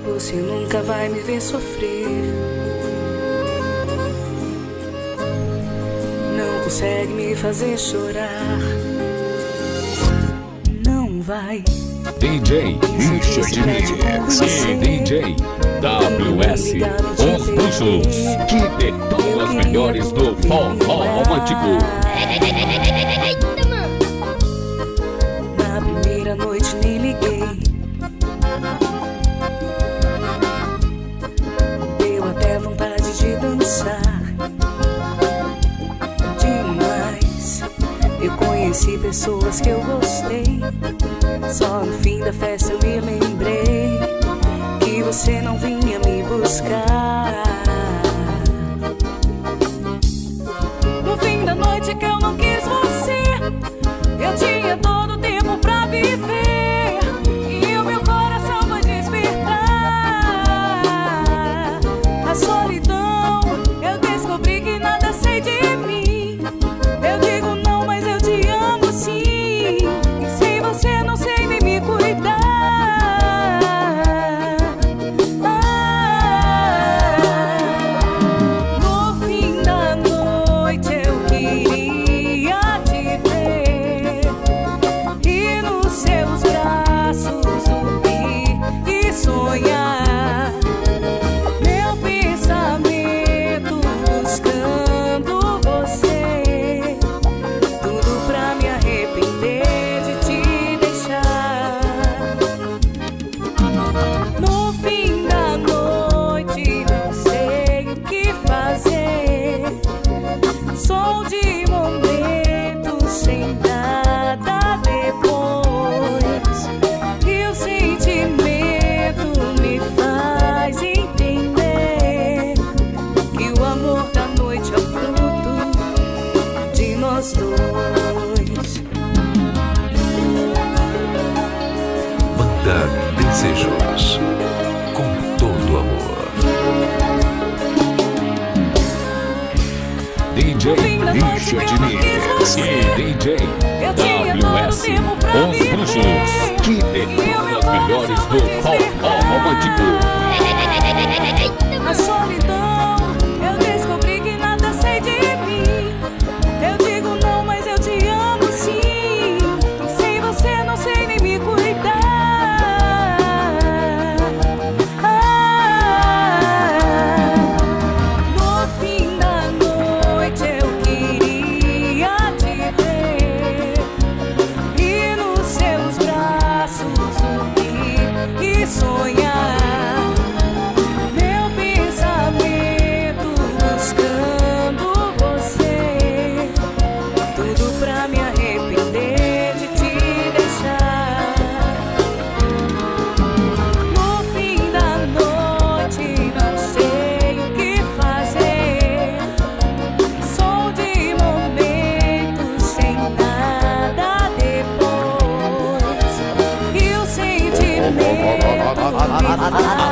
Você nunca vai me ver sofrer. Não consegue me fazer chorar. Não vai. DJ Richard Mix e DJ WS, os bruxos que detonam as melhores do forró romântico. Na primeira noite nem liguei. Deu até vontade de dançar demais. Eu conheci pessoas que eu gostei. Só no fim da festa eu me lembrei que você não vinha me buscar. No fim da noite que eu não quis você, eu tinha todo o tempo pra viver, e o meu coração foi despertar. A solidão, eu descobri que nada sei de mim. Eu digo não, mas eu te amo sim. E sem você não sei nem me cuidar. No fim da noite eu queria te ver e nos seus braços dormir e sonhar. Meu pensamento buscando você, tudo pra me arrepender de te deixar. No fim da noite não sei o que fazer. Sou de momentos sem nada depois, e o sentimento me faz entender que o amor da noite é fruto de nós dois. Banda Desejos, com todo amor. DJ Richard Mix e DJ WS, os bruxos que detonam as melhores do forró romântico. A solidão, eu descobri que nada sei de mim. Eu digo não, mas eu te amo sim. E sem você não sei nem me cuidar. No fim da noite eu queria te ver e nos seus braços dormir e sonhar. Meu pensamento buscando você, tudo pra me arrepender de te deixar. No fim da noite não sei o que fazer. Sou de momentos sem nada depois, e o sentimento me faz